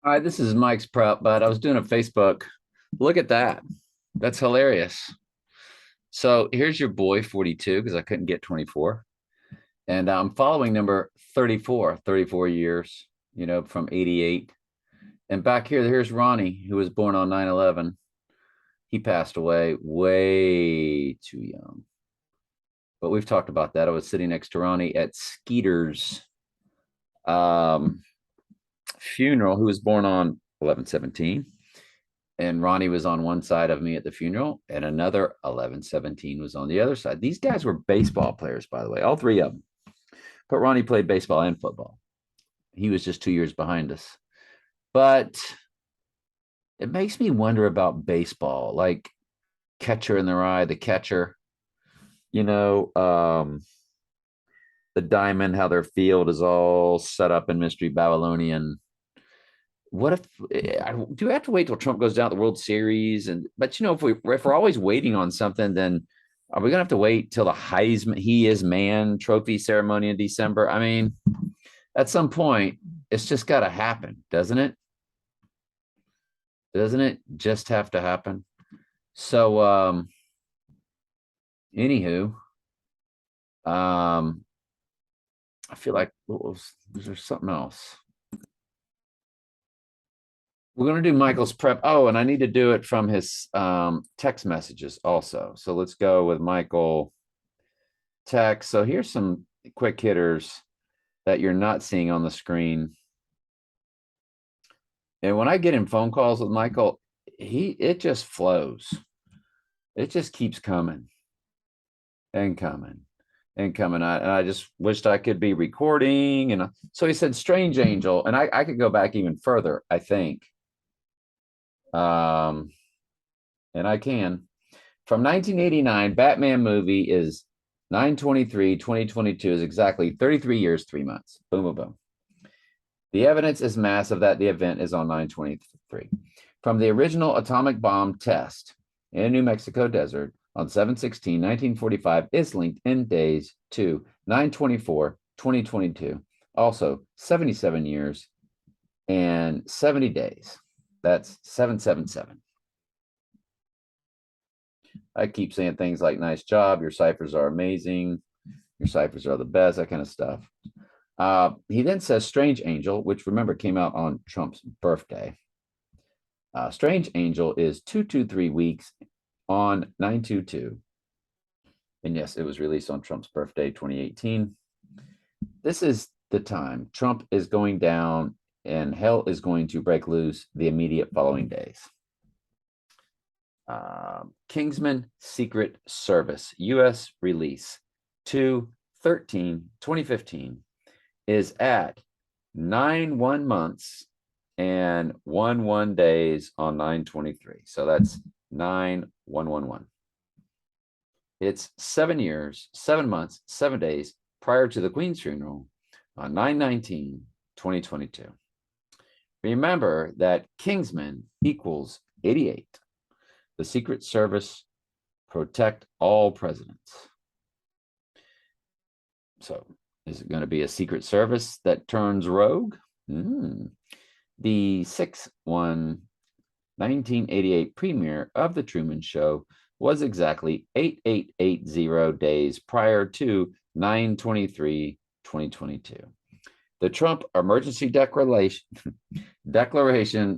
Hi, this is Mike's prep, but I was doing a Facebook. Look at that. That's hilarious. So here's your boy 42 because I couldn't get 24. And I'm following number 34, 34 years, from 88. And back here, here's Ronnie, who was born on 9/11. He passed away way too young. But we've talked about that. I was sitting next to Ronnie at Skeeter's um, funeral, who was born on 11/17. And Ronnie was on one side of me at the funeral, and another 11/17 was on the other side. These guys were baseball players, by the way, all three of them. But Ronnie played baseball and football. He was just 2 years behind us. But it makes me wonder about baseball, like catcher in their eye, the catcher, you know, um, the diamond, how their field is all set up in Mystery Babylonian. What if do we have to wait till Trump goes down to the World Series? And but if we're always waiting on something, then are we gonna have to wait till the Heisman He Is Man trophy ceremony in December? I mean, at some point, it's just got to happen, doesn't it? Doesn't it just have to happen? So, anywho, um, I feel like was there something else? We're going to do Michael's prep. Oh, and I need to do it from his text messages also. So let's go with Michael text. So here's some quick hitters that you're not seeing on the screen. And when I get in phone calls with Michael, it just flows. It just keeps coming and coming and coming. I just wished I could be recording. And so he said Strange Angel. And I could go back even further, I think. Um, and I can. From 1989, Batman movie is 9/23, 2022 is exactly 33 years, 3 months. Boom, boom, boom. The evidence is massive that the event is on 9/23. From the original atomic bomb test in New Mexico desert on 7/16/1945 is linked in days to 9/24, 2022. Also, 77 years and 70 days. That's 777. I keep saying things like nice job, your ciphers are amazing, your ciphers are the best, that kind of stuff. He then says Strange Angel, which remember came out on Trump's birthday. Strange Angel is 223 weeks on 9/22. And yes, it was released on Trump's birthday, 2018. This is the time Trump is going down and hell is going to break loose the immediate following days. Kingsman Secret Service U.S. release 2/13/2015 is at 9/1 months and 1/1 days on 9/23. So that's 9/1/1/1. It's 7 years, 7 months, 7 days prior to the Queen's funeral on 9/19/2022. Remember that Kingsman equals 88. The Secret Service protect all presidents. So is it going to be a Secret Service that turns rogue? The 6/1 1988 premiere of The Truman Show was exactly 8880 days prior to 9/23/2022. The Trump emergency declaration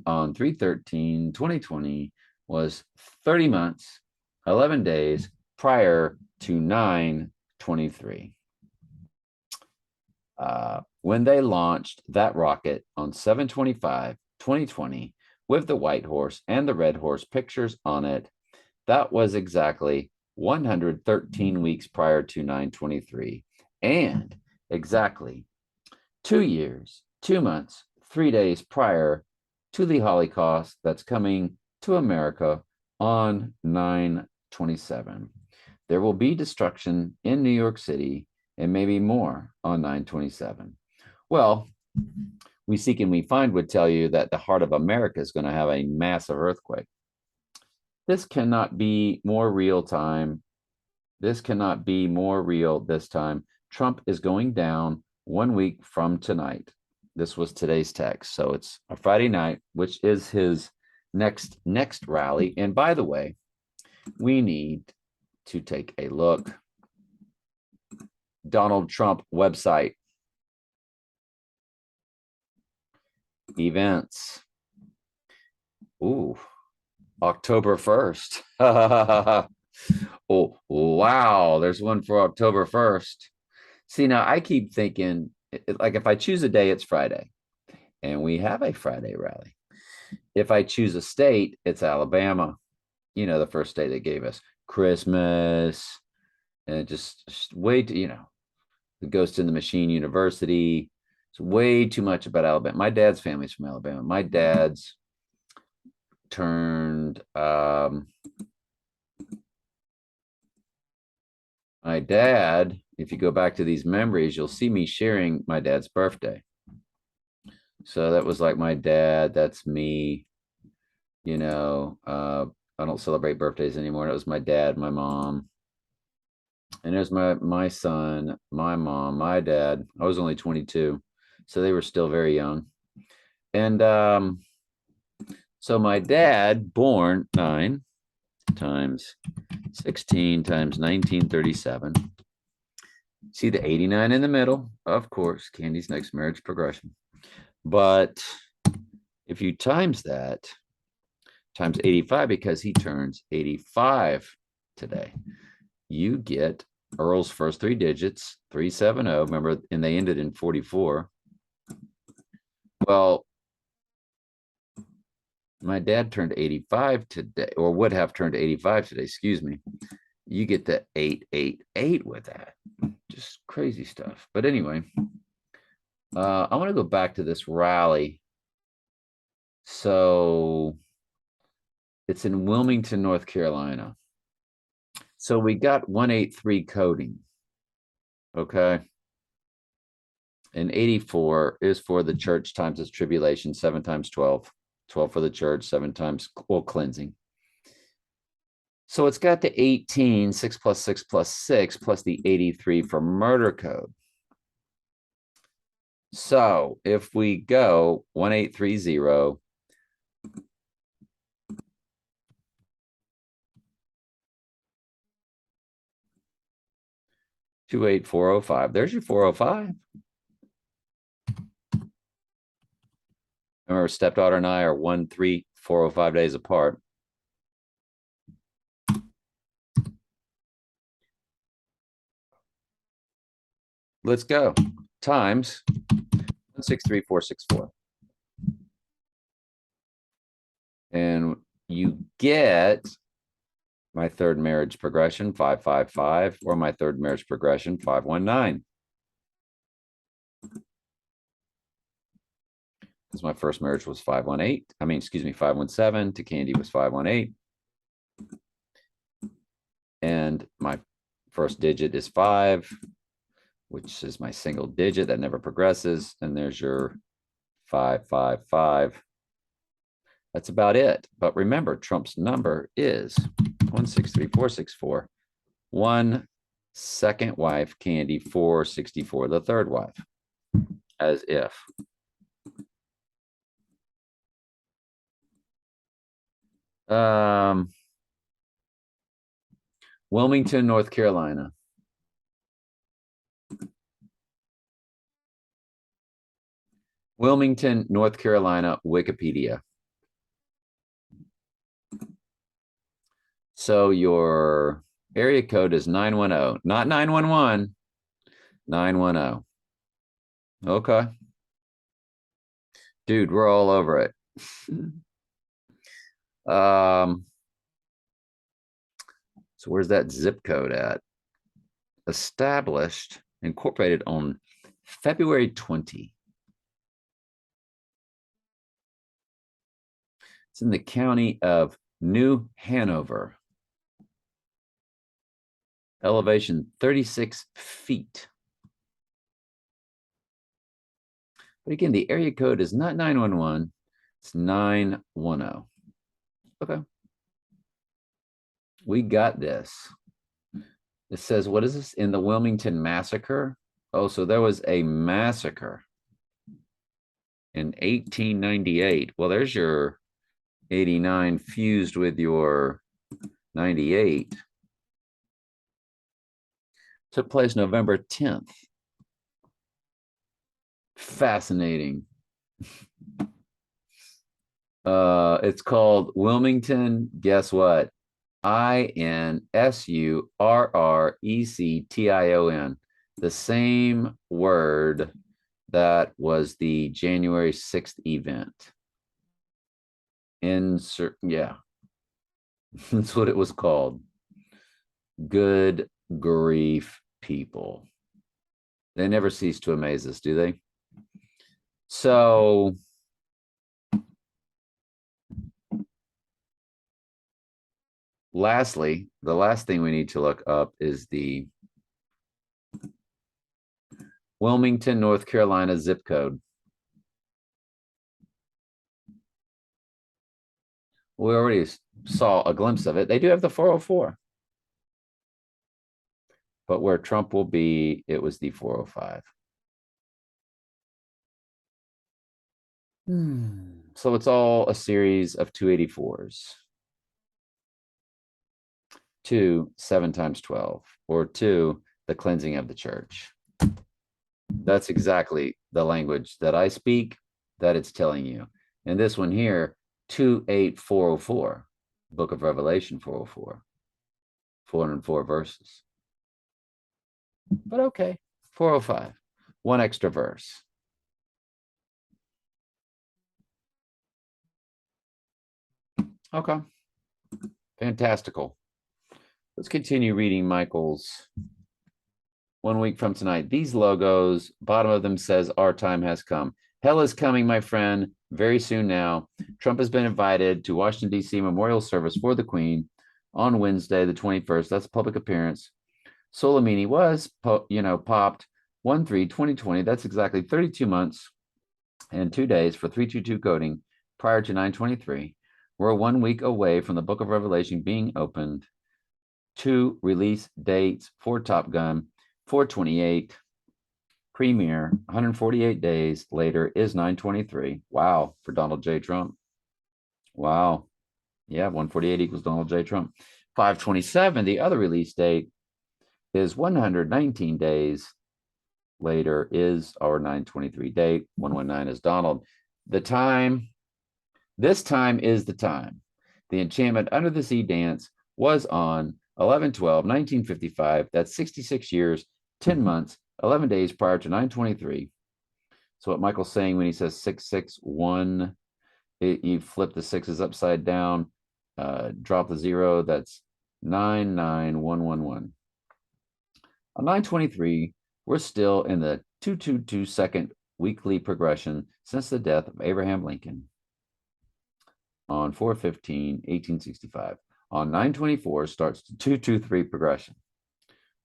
on 3/13/2020 was 30 months, 11 days prior to 9/23. When they launched that rocket on 7/25/2020 with the white horse and the red horse pictures on it, that was exactly 113 weeks prior to 9/23 and exactly 2 years, 2 months, 3 days prior to the Holocaust that's coming to America on 9/27. There will be destruction in New York City and maybe more on 9/27. Well, We Seek and We Find would tell you that the heart of America is going to have a massive earthquake. This cannot be more real time. This cannot be more real this time. Trump is going down 1 week from tonight. This was today's text. So it's a Friday night, which is his next rally. And by the way, we need to take a look. Donald Trump website. Events. Ooh, October 1st. Oh, wow. There's one for October 1st. See, now I keep thinking, like if I choose a day, it's Friday. And we have a Friday rally. If I choose a state, it's Alabama. You know, the first state they gave us. Christmas. And it just way too, the Ghost in the Machine University. It's way too much about Alabama. My dad's family's from Alabama. My dad's turned my dad, if you go back to these memories, you'll see me sharing my dad's birthday. So that was like my dad, that's me. I don't celebrate birthdays anymore. It was my dad, my mom. And there's my son, my mom, my dad. I was only 22, so they were still very young. And so my dad, born 9 times 16 times 1937. See the 89 in the middle, of course, Candy's next marriage progression. But if you times that, times 85, because he turns 85 today, you get Earl's first 3 digits, 370. Remember, and they ended in 44. Well, my dad turned 85 today, or would have turned 85 today, excuse me. You get the 888 with that. Just crazy stuff. But anyway, I want to go back to this rally. So it's in Wilmington, North Carolina. So we got 183 coding. Okay. And 84 is for the church times its tribulation, 7 times 12. 12 for the church, 7 times cleansing. So it's got the 18, 6 plus 6 plus 6, plus the 83 for murder code. So if we go 1830, two eight four oh five. There's your 405. Remember, stepdaughter and I are 1, 3, 405 days apart. Let's go. Times 163464. And you get my third marriage progression, 555, or my third marriage progression, 519. Because my first marriage was 518. 517. To Candy was 518. And my first digit is 5, which is my single digit that never progresses. And there's your 555. That's about it. But remember, Trump's number is 163464. 1 second wife, Candy, 464, the third wife. As if. Wilmington, North Carolina. Wilmington, North Carolina, Wikipedia. So your area code is 910, not 911, 910. Okay. Dude, we're all over it. So where's that zip code at? Established, incorporated on February 20. It's in the county of New Hanover. Elevation 36 feet. But again, the area code is not 911, it's 910. Okay. We got this. It says, what is this? In the Wilmington massacre? Oh, so there was a massacre. in 1898. Well, there's your 89 fused with your 98. Took place November 10th. Fascinating. It's called Wilmington. Guess what? Insurrection. The same word that was the January 6th event. Yeah. That's what it was called. Good grief, people. They never cease to amaze us, do they? So lastly, the last thing we need to look up is the Wilmington, North Carolina zip code. We already saw a glimpse of it. They do have the 404. But where Trump will be, it was the 405. So it's all a series of 284s. 2, 7 times 12, or 2, the cleansing of the church. That's exactly the language that I speak, that it's telling you. And this one here, 28404, Book of Revelation 404, 404 verses. But okay, 405, one extra verse. Okay, fantastical. Let's continue reading Michael's 1 week from tonight. These logos, bottom of them says, our time has come. Hell is coming, my friend, very soon now. Trump has been invited to Washington, D.C. memorial service for the Queen on Wednesday, the 21st. That's a public appearance. Soleimani was, popped 1/3/2020. That's exactly 32 months and 2 days for 322 coding prior to 9/23. We're 1 week away from the Book of Revelation being opened. 2 release dates for Top Gun, 4/28. Premiere, 148 days later is 9/23. Wow, for Donald J. Trump. Wow. Yeah, 148 equals Donald J. Trump. 5/27, the other release date, is 119 days later is our 9/23 date. 119 is Donald. The time, this time is the time. The enchantment under the sea dance was on 11/12/1955. That's 66 years, 10 months, 11 days prior to 9/23. So what Michael's saying when he says 661, you flip the sixes upside down, drop the 0, that's 99111. On 9/23, we're still in the 222 second weekly progression since the death of Abraham Lincoln on 4/15/1865. On 9/24 starts the 223 progression,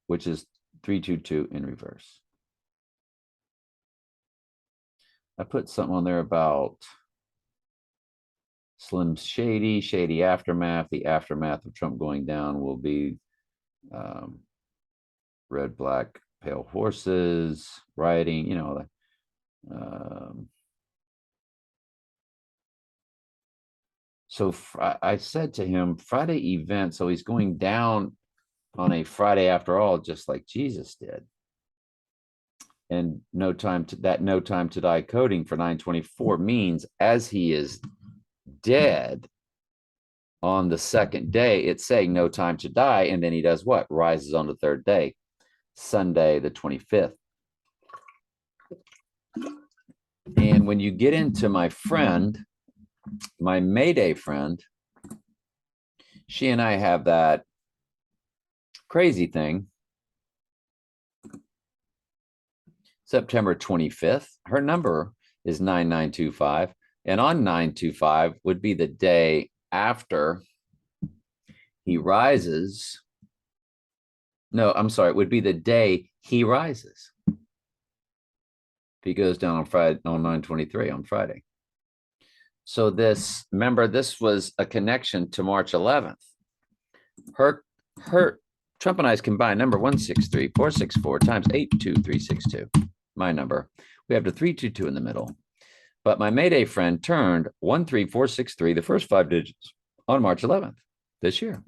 which is 322 in reverse. I put something on there about Slim Shady aftermath. The aftermath of Trump going down will be red, black, pale horses, rioting, so I said to him, Friday event, so he's going down on a Friday after all, just like Jesus did. And no time to die coding for 9/24 means as he is dead on the second day, it's saying no time to die. And then he does what? Rises on the third day, Sunday, the 25th. And when you get into my friend, my Mayday friend, she and I have that crazy thing. September 25th, her number is 9925. And on 925 would be the day after he rises. No, I'm sorry, it would be the day he rises. If he goes down on Friday, on 9/23 on Friday. So this, remember, this was a connection to March 11th. Her Trump and I's combined number 163-464 times 82362. My number. We have the 322 in the middle. But my Mayday friend turned 13463, the first 5 digits, on March 11th this year.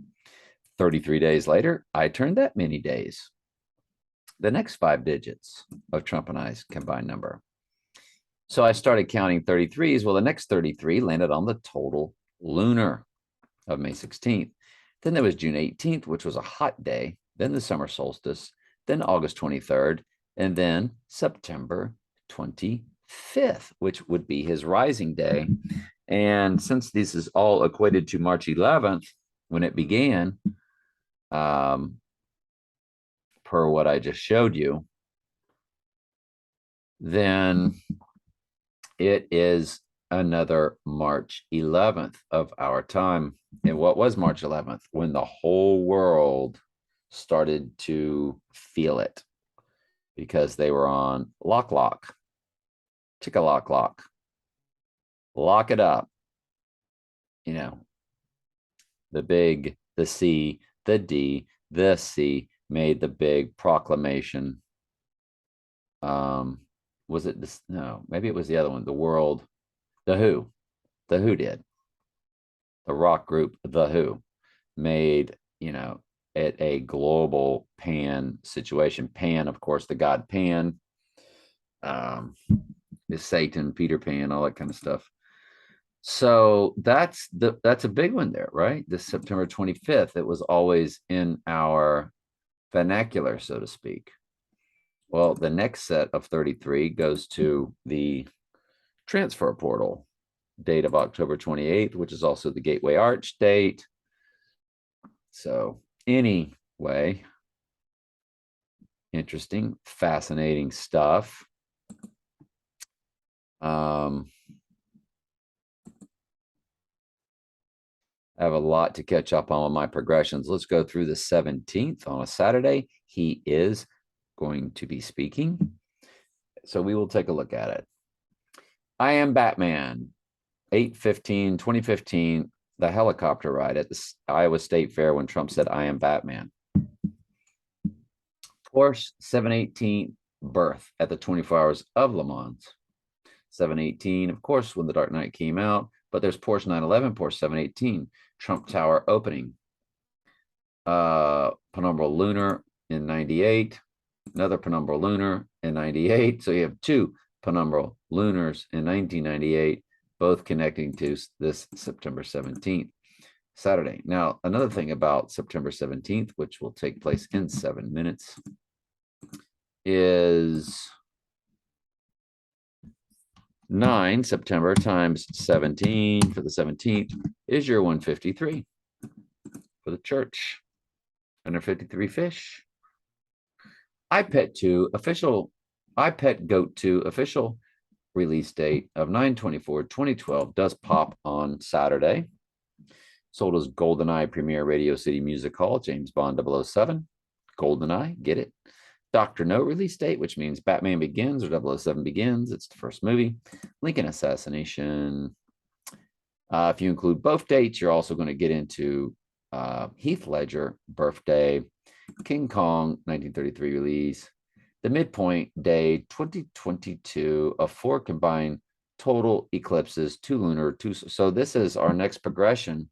33 days later, I turned that many days. The next 5 digits of Trump and I's combined number. So I started counting 33s. Well, the next 33 landed on the total lunar of May 16th. Then there was June 18th, which was a hot day. Then the summer solstice. Then August 23rd. And then September 25th, which would be his rising day. And since this is all equated to March 11th, when it began, per what I just showed you, then it is another March 11th of our time. And what was March 11th? When the whole world started to feel it because they were on lock, tick-a-lock, lock it up. You know, the big, the C, the D, the C made the big proclamation. Was it this? No, maybe it was the other one. The world, the Who did. The rock group, the Who, made, it a global Pan situation. Pan, of course, the god Pan, is Satan, Peter Pan, all that kind of stuff. So that's a big one there, right? This September 25th. It was always in our vernacular, so to speak. Well, the next set of 33 goes to the transfer portal date of October 28th, which is also the Gateway Arch date. So anyway, interesting, fascinating stuff. I have a lot to catch up on with my progressions. Let's go through the 17th on a Saturday. He is going to be speaking. So we will take a look at it. I am Batman, 8/15/2015, the helicopter ride at the Iowa State Fair when Trump said, I am Batman. Porsche 718 birth at the 24 Hours of Le Mans. 718, of course, when The Dark Knight came out, but there's Porsche 911, Porsche 718, Trump Tower opening. Penumbral lunar in 98, another penumbral lunar in 98. So you have two penumbral lunars in 1998, both connecting to this September 17th, Saturday. Now, another thing about September 17th, which will take place in 7 minutes, is 9 September times 17 for the 17th is your 153 for the church. 153 fish. iPet Goat 2 official release date of 9/24/2012 does pop on Saturday. Sold as GoldenEye Premier Radio City Music Hall, James Bond 007. GoldenEye, get it? Dr. No release date, which means Batman Begins or 007 Begins. It's the first movie. Lincoln Assassination. If you include both dates, you're also going to get into Heath Ledger birthday, King Kong 1933 release, the midpoint day 2022 of 4 combined total eclipses, 2 lunar, 2. So this is our next progression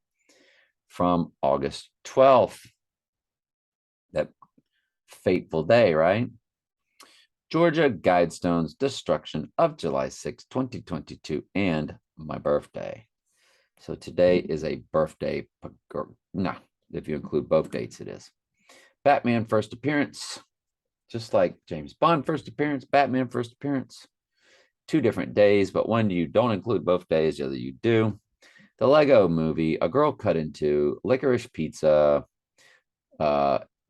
from August 12th. That fateful day, right? Georgia Guidestones destruction of July 6, 2022, and my birthday. So today is a birthday. No, if you include both dates, it is. Batman first appearance, just like James Bond first appearance, Batman first appearance. 2 different days, but one you don't include both days, the other you do. The Lego movie, A Girl Cut in Two, Licorice Pizza,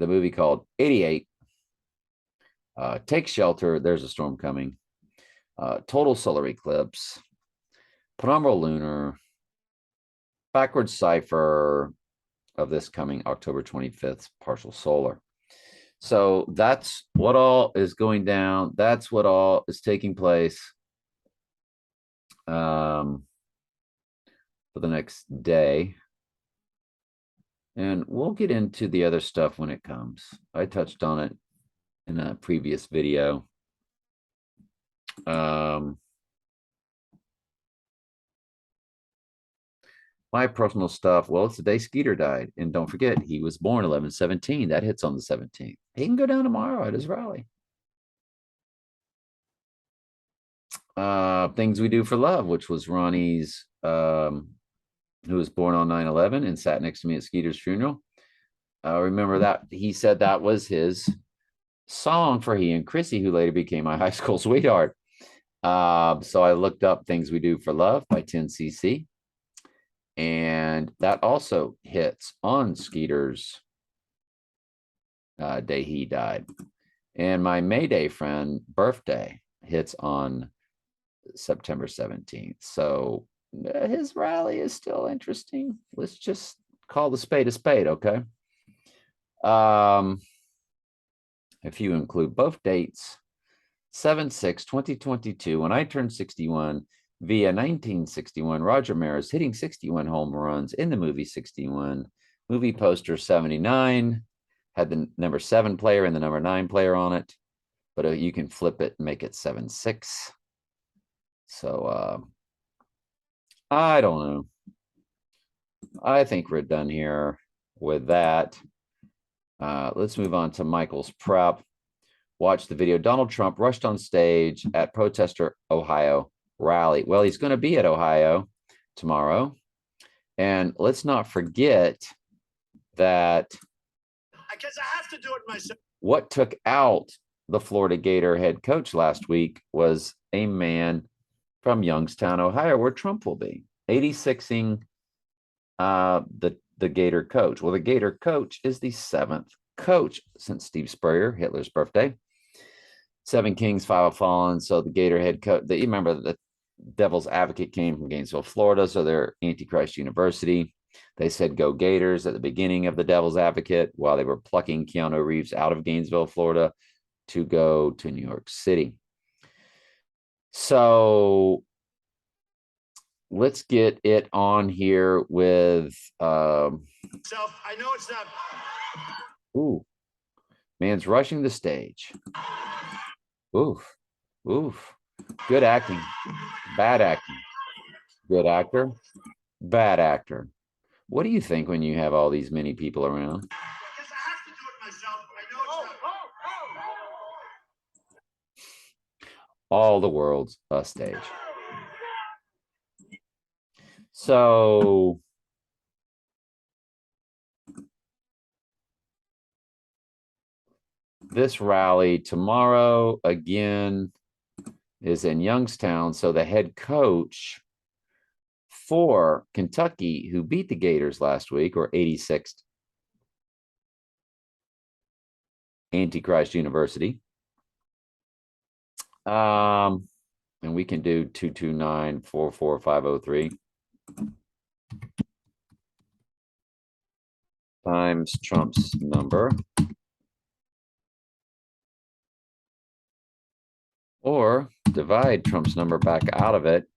the movie called 88, Take Shelter, There's a Storm Coming, Total Solar Eclipse, Penumbral Lunar, Backwards Cipher of this coming October 25th, partial solar. So that's what all is going down. That's what all is taking place for the next day. And we'll get into the other stuff when it comes. I touched on it in a previous video. My personal stuff. Well, it's the day Skeeter died. And don't forget, he was born 11/17. That hits on the 17th. He can go down tomorrow at his rally. Things We Do for Love, which was Ronnie's, who was born on 9/11 and sat next to me at Skeeter's funeral. Remember that he said that was his song for he and Chrissy, who later became my high school sweetheart. So I looked up Things We Do for Love by 10cc. And that also hits on Skeeter's day he died. And my Mayday friend birthday hits on September 17th. So his rally is still interesting. Let's just call the spade a spade, okay? If you include both dates, 7/6/2022, when I turned 61, via 1961, Roger Maris hitting 61 home runs in the movie 61. Movie poster 79 had the number 7 player and the number 9 player on it, but you can flip it and make it 7/6. So I don't know. I think we're done here with that. Let's move on to Michael's prep. Watch the video. Donald Trump rushed on stage at protester Ohio rally. Well, he's going to be at Ohio tomorrow. And let's not forget that because I have to do it myself. What took out the Florida Gator head coach last week was a man from Youngstown, Ohio, where Trump will be, 86ing the Gator coach. Well, the Gator coach is the 7th coach since Steve Spurrier, Hitler's birthday. 7 kings, 5 have fallen. So the Gator head coach, you remember the Devil's Advocate came from Gainesville, Florida. So they're Antichrist University. They said go Gators at the beginning of the Devil's Advocate while they were plucking Keanu Reeves out of Gainesville, Florida to go to New York City. So let's get it on here with I know it's not. Ooh, man's rushing the stage. Oof, oof. Good acting, bad acting. Good actor, bad actor. What do you think when you have all these many people around? Because I have to do it myself, but I know it's not. All the world's a stage. So this rally tomorrow again is in Youngstown. So the head coach for Kentucky, who beat the Gators last week, or 86th Antichrist University. And we can do 229-44503 times Trump's number, or divide Trump's number back out of it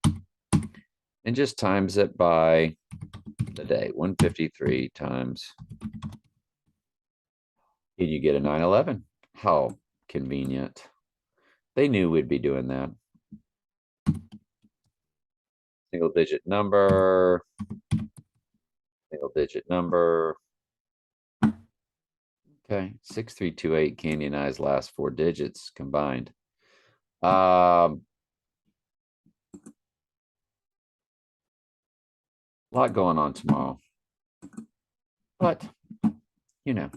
and just times it by the day. 153 times. Did you get a 9/11? How convenient. They knew we'd be doing that. Single digit number. Single digit number. Okay, 6328 Canyon Eye's last 4 digits combined. A lot going on tomorrow. But, you know,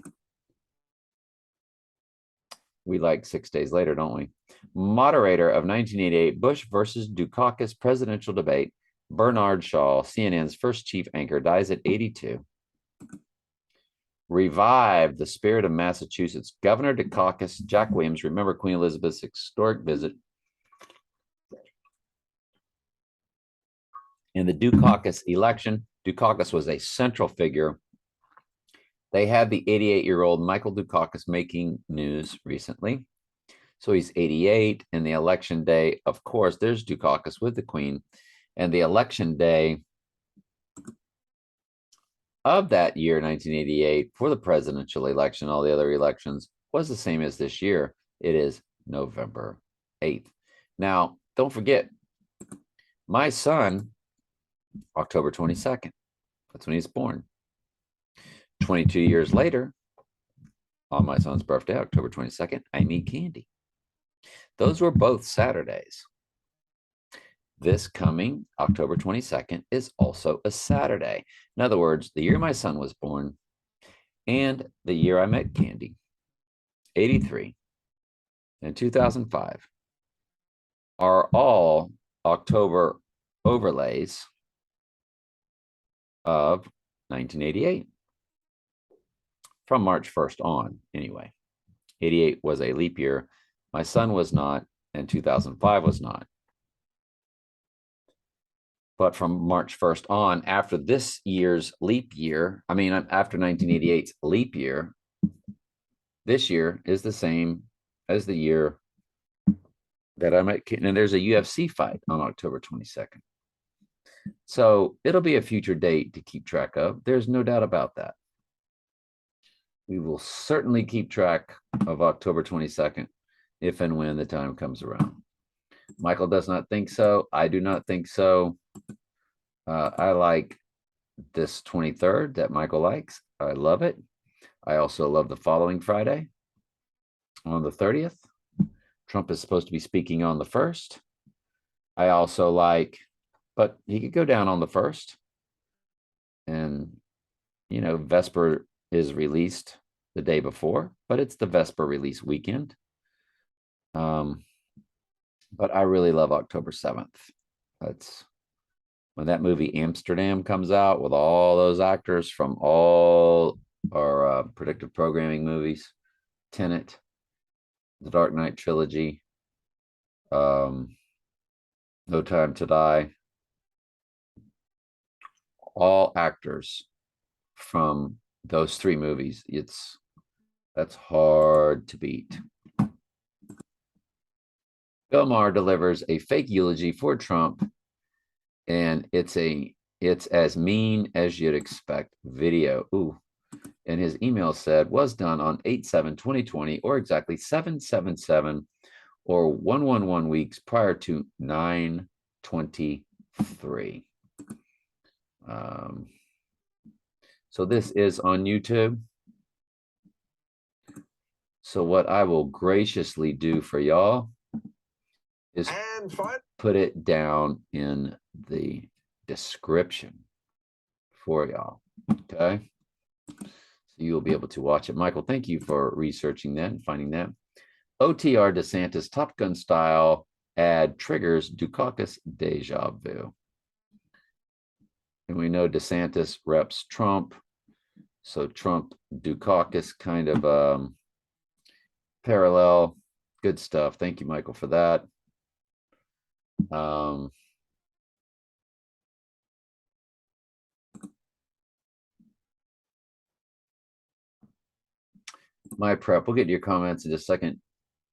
we like 6 days later, don't we? Moderator of 1988 Bush versus Dukakis presidential debate, Bernard Shaw, CNN's first chief anchor, dies at 82. Revived the spirit of Massachusetts. Governor Dukakis, Jack Williams, remember Queen Elizabeth's historic visit. In the Dukakis election, Dukakis was a central figure. They had the 88-year-old Michael Dukakis making news recently. So he's 88, and the election day, of course, there's Dukakis with the Queen. And the election day of that year, 1988, for the presidential election, all the other elections, was the same as this year. It is November 8th. Now, don't forget, my son, October 22nd. That's when he was born. 22 years later, on my son's birthday, October 22nd, I meet Candy. Those were both Saturdays. This coming October 22nd is also a Saturday. In other words, the year my son was born and the year I met Candy, 83 and 2005, are all October overlays of 1988. From March 1st on, anyway. 88 was a leap year. My son was not, and 2005 was not. But from March 1st on, after this year's leap year, after 1988's leap year, this year is the same as the year that I met. And there's a UFC fight on October 22nd. So it'll be a future date to keep track of. There's no doubt about that. We will certainly keep track of October 22nd if and when the time comes around. Michael does not think so. I do not think so. I like this 23rd that Michael likes. I love it. I also love the following Friday on the 30th. Trump is supposed to be speaking on the 1st. I also like, but he could go down on the 1st. And, Vesper is released the day before, but it's the Vesper release weekend. But I really love October 7th. That's when that movie Amsterdam comes out with all those actors from all our predictive programming movies, Tenet, The Dark Knight trilogy, No Time to Die, all actors from those three movies. That's hard to beat. Maher delivers a fake eulogy for Trump, and it's as mean as you'd expect video. Ooh. And his email said was done on 8/7/2020, or exactly 7/7/7, or 111 weeks prior to 9/23. So this is on YouTube. So what I will graciously do for y'all is put it down in the description for y'all. Okay. So you'll be able to watch it. Michael, thank you for researching that and finding that. OTR DeSantis Top Gun style ad triggers Dukakis deja vu. And we know DeSantis reps Trump. So Trump, Dukakis kind of parallel. Good stuff. Thank you, Michael, for that. My prep, we'll get to your comments in just a second.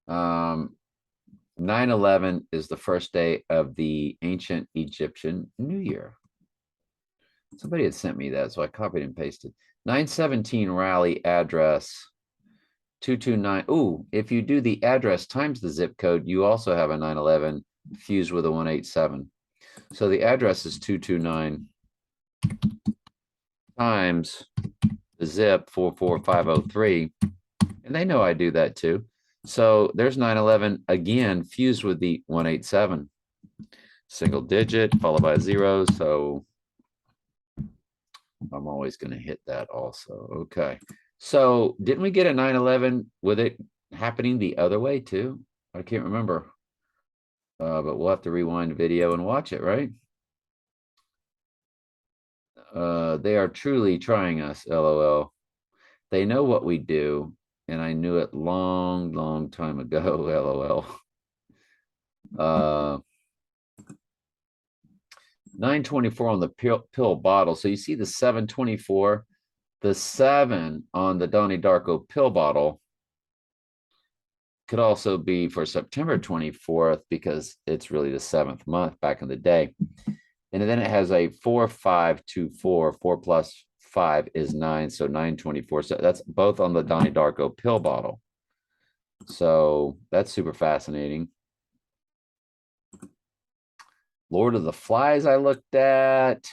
9/11 is the first day of the ancient Egyptian New Year. Somebody had sent me that, so I copied and pasted. 917 rally address 229. Ooh, if you do the address times the zip code, you also have a 9/11 fused with a 187. So the address is 229 times the zip 44503. And they know I do that too. So there's 9/11 again fused with the 187. Single digit followed by a 0. So I'm always going to hit that also. Okay. So didn't we get a 9/11 with it happening the other way too? I can't remember. But we'll have to rewind the video and watch it, right? They are truly trying us, LOL. They know what we do, and I knew it long time ago, LOL. 924 on the pill bottle. So you see the 724, the 7 on the Donnie Darko pill bottle could also be for September 24th because it's really the 7th month back in the day. And then it has a 4524, 4 plus 5 is 9, so 924. So that's both on the Donnie Darko pill bottle. So that's super fascinating. Lord of the Flies I looked at.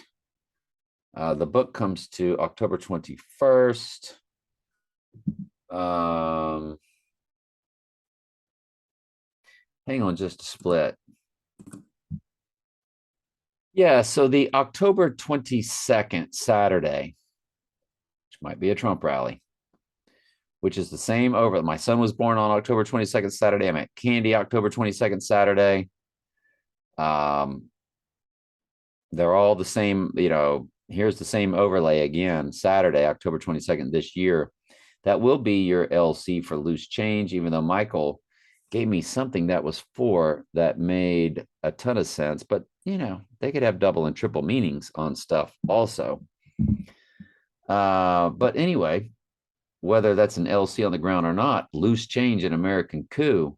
The book comes to October 21st. Hang on just a split. Yeah, so the October 22nd, Saturday, which might be a Trump rally, which is the same over. My son was born on October 22nd, Saturday. I'm at Candy October 22nd, Saturday. They're all the same, here's the same overlay again, Saturday, October 22nd this year. That will be your LC for loose change, even though Michael gave me something that was 4 that made a ton of sense, but they could have double and triple meanings on stuff also. But anyway, whether that's an LC on the ground or not, loose change in American Coup,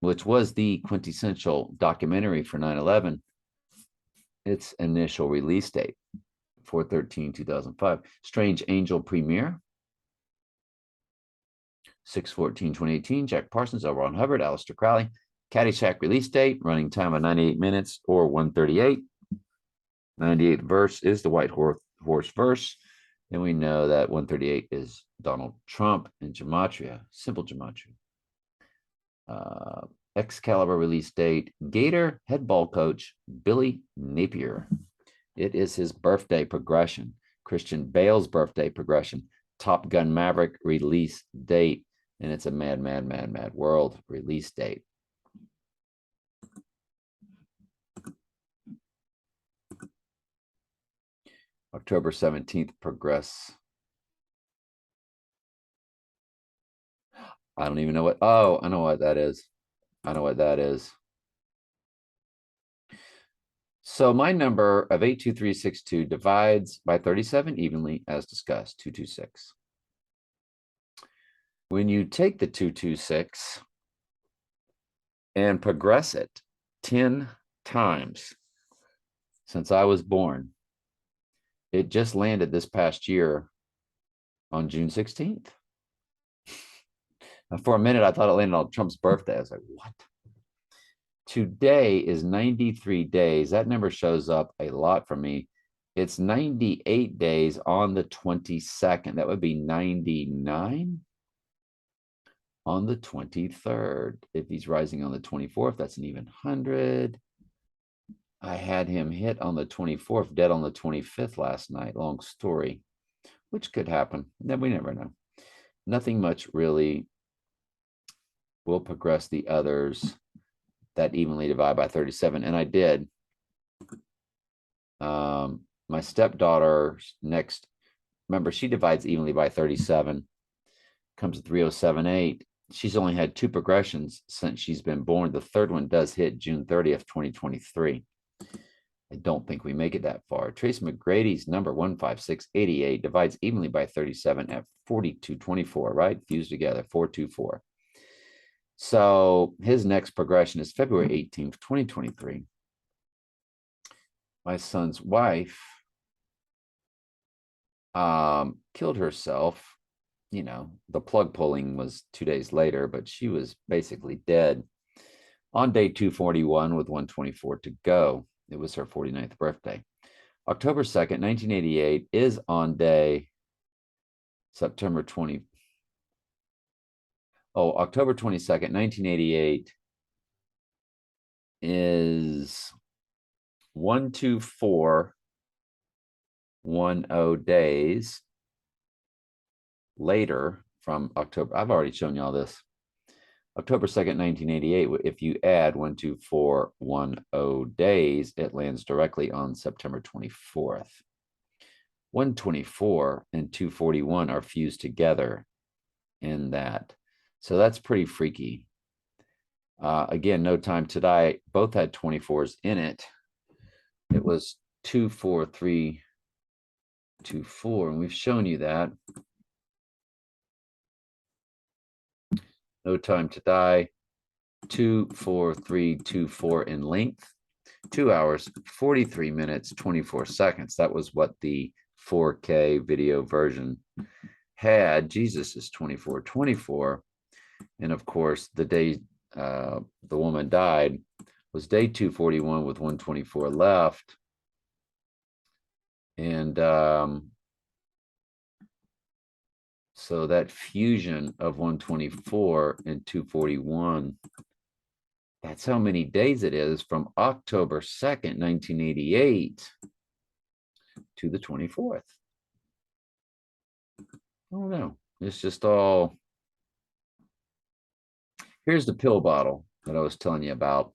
which was the quintessential documentary for 9/11, its initial release date, 4/13/2005. Strange Angel premiere, 6/14/2018. Jack Parsons, L. Ron Hubbard, Aleister Crowley. Caddyshack release date, running time of 98 minutes or 138. 98th verse is the White Horse verse. And we know that 138 is Donald Trump in gematria, simple gematria. Excalibur release date, Gator head ball coach Billy Napier. It is his birthday progression. Christian Bale's birthday progression. Top Gun Maverick release date. And it's a mad, mad, mad, mad world release date. October 17th progress. I don't even know what. Oh, I know what that is. I know what that is. So my number of 82362 divides by 37 evenly, as discussed, 226. When you take the 226 and progress it 10 times since I was born, it just landed this past year on June 16th. For a minute, I thought it landed on Trump's birthday. I was like, what? Today is 93 days. That number shows up a lot for me. It's 98 days on the 22nd. That would be 99 on the 23rd. If he's rising on the 24th, that's an even 100. I had him hit on the 24th, dead on the 25th last night. Long story, which could happen. We never know. Nothing much really will progress the others that evenly divide by 37. And I did. My stepdaughter's next, remember, she divides evenly by 37, comes to 3078. She's only had 2 progressions since she's been born. The third one does hit June 30th, 2023. I don't think we make it that far. Trace McGrady's number 15688 divides evenly by 37 at 4224, right? Fused together, 424. So his next progression is February 18th, 2023. My son's wife killed herself. The plug pulling was 2 days later, but she was basically dead on day 241 with 124 to go. It was her 49th birthday. October 2nd, 1988 is on day September 20. Oh, October 22nd, 1988 is 12410 days later from October. I've already shown you all this. October 2nd, 1988, if you add 12410 days, it lands directly on September 24th. 124 and 241 are fused together in that. So that's pretty freaky. Again, No Time to Die, both had 24s in it. It was 24324, and we've shown you that. No Time to Die, 24324 in length, 2 hours, 43 minutes, 24 seconds. That was what the 4K video version had. Jesus is 2424. And of course, the day the woman died was day 241 with 124 left. And so that fusion of 124 and 241, that's how many days it is from October 2nd, 1988 to the 24th. I don't know. It's just all. Here's the pill bottle that I was telling you about,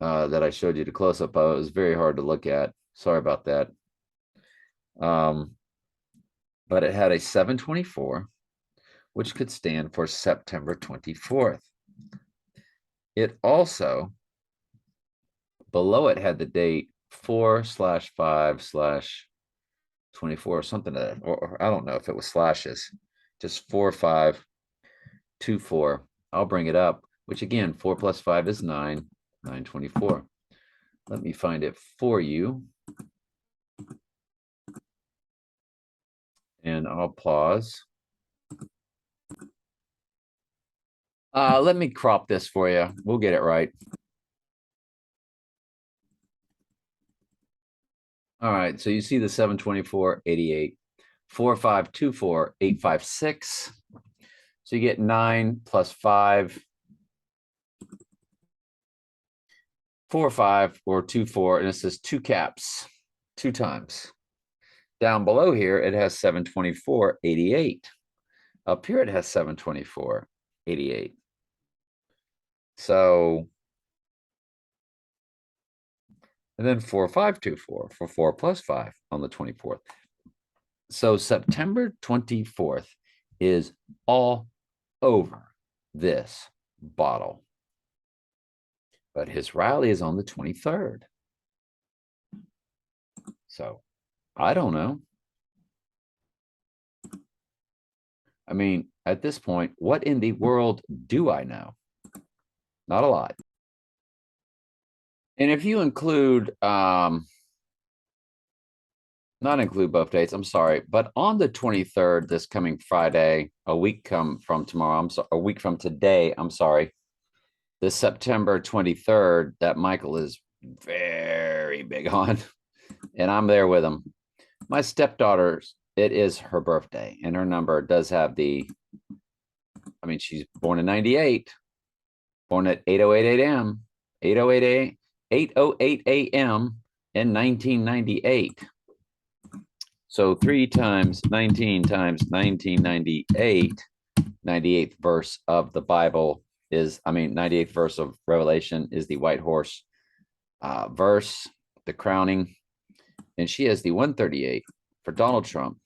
that I showed you the close-up of. It was very hard to look at. Sorry about that. But it had a 724, which could stand for September 24th. It also, below it, had the date 4/5/24 or something like that, or I don't know if it was slashes, just 4524. I'll bring it up, which again, 4 plus 5 is 9, 924. Let me find it for you. And I'll pause. Let me crop this for you. We'll get it right. All right, so you see the 724, 88, 4524, 856. So you get 9 plus 5, 4, 5, or 2, 4, and it says 2 caps, 2 times. Down below here, it has 724, 88. Up here, it has 724, 88. So, and then 4524 for 4 plus 5 on the 24th. So September 24th is all over this bottle. But his rally is on the 23rd. So I don't know. I mean, at this point, what in the world do I know? Not a lot. And if you include, not include both dates, I'm sorry, but on the 23rd, this coming Friday, a week from tomorrow, a week from today, I'm sorry, the September 23rd, that Michael is very big on, and I'm there with him. My stepdaughter's, it is her birthday, and her number does have the, I mean, she's born in 98, born at 8:08 a.m., 8:08 a.m. in 1998. So 3 times 19 times 1998, 98th verse of the Bible is, 98th verse of Revelation is the white horse verse, the crowning. And she has the 138 for Donald Trump,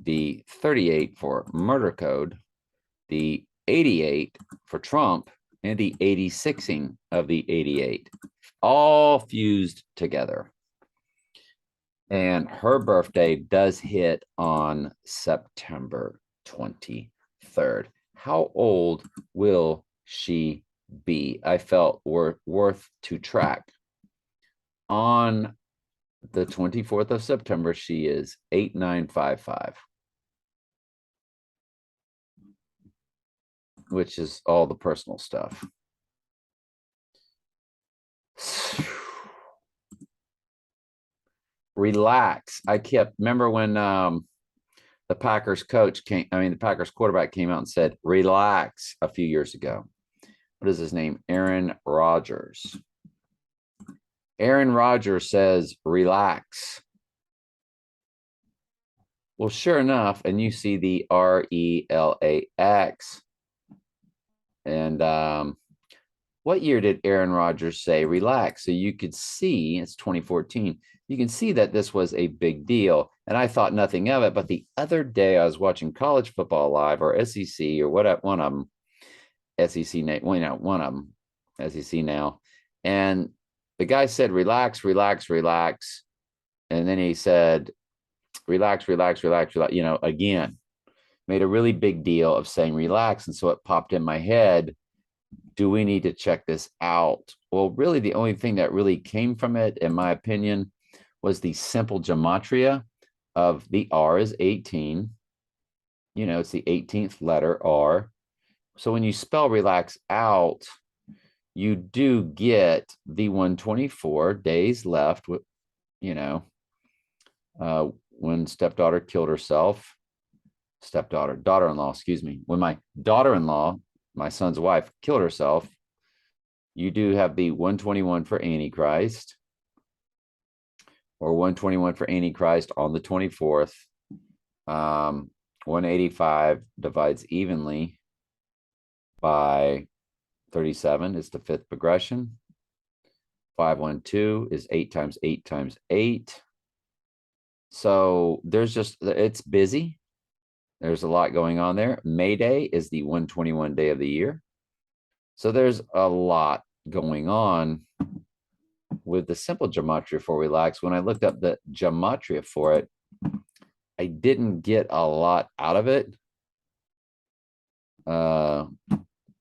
the 38 for murder code, the 88 for Trump, and the 86ing of the 88, all fused together. And her birthday does hit on September 23rd. How old will she be? I felt worth to track. On the 24th of September, she is 8955, which is all the personal stuff. Relax. I kept, remember when the Packers coach came, the Packers quarterback came out and said, relax, a few years ago. What is his name? Aaron Rodgers. Aaron Rodgers says, relax. Well, sure enough, and you see the RELAX. And what year did Aaron Rodgers say relax? So you could see, it's 2014. You can see that this was a big deal. And I thought nothing of it. But the other day I was watching College Football Live or SEC or what, one of them, SEC, well, one of them, SEC now. And the guy said, relax, relax, relax. And then he said, relax, relax, relax, relax, again, made a really big deal of saying relax. And so it popped in my head, do we need to check this out? Well, really, the only thing that really came from it, in my opinion, was the simple gematria of the R is 18. It's the 18th letter R. So when you spell relax out, you do get the 124 days left with, When stepdaughter killed herself, daughter-in-law, excuse me. When my daughter-in-law, my son's wife, killed herself, you do have the 121 for Antichrist, or 121 for Antichrist on the 24th. 185 divides evenly by 37 is the fifth progression. 512 is 8 times 8 times 8. So there's just, it's busy. There's a lot going on there. May Day is the 121 day of the year. So there's a lot going on with the simple gematria for relax. When I looked up the gematria for it, I didn't get a lot out of it.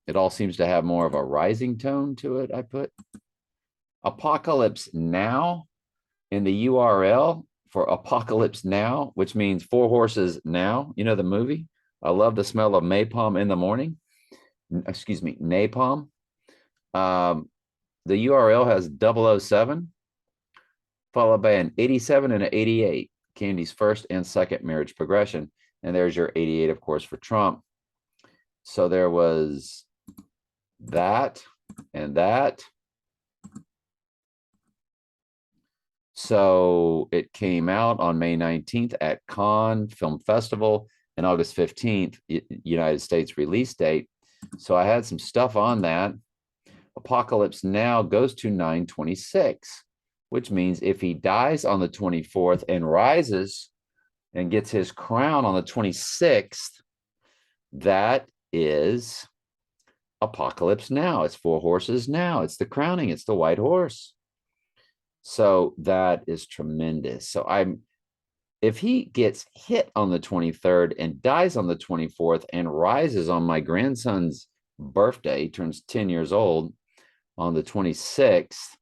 It all seems to have more of a rising tone to it. I put Apocalypse Now in the URL for Apocalypse Now, which means 4 horses now. You know the movie? I love the smell of napalm in the morning. Excuse me, napalm. The URL has 007 followed by an 87 and an 88, Candy's first and second marriage progression. And there's your 88, of course, for Trump. So there was that and that. So it came out on May 19th at Cannes Film Festival and August 15th, United States release date. So I had some stuff on that. Apocalypse Now goes to 926, which means if he dies on the 24th and rises and gets his crown on the 26th, that is Apocalypse Now. It's 4 horses now. It's the crowning. It's the white horse. So that is tremendous. So if he gets hit on the 23rd and dies on the 24th and rises on my grandson's birthday, turns 10 years old on the 26th,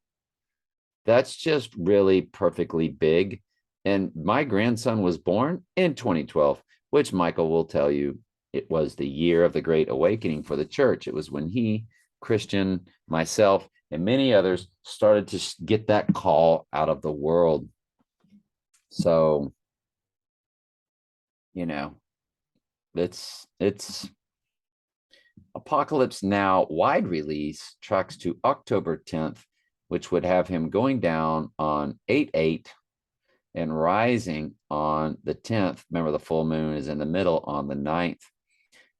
that's just really perfectly big. And my grandson was born in 2012, which Michael will tell you, it was the year of the Great Awakening for the church. It was when he, Christian, myself, and many others started to get that call out of the world. So, you know, it's Apocalypse Now wide release tracks to October 10th, which would have him going down on 8/8 and rising on the 10th. Remember, the full moon is in the middle on the 9th.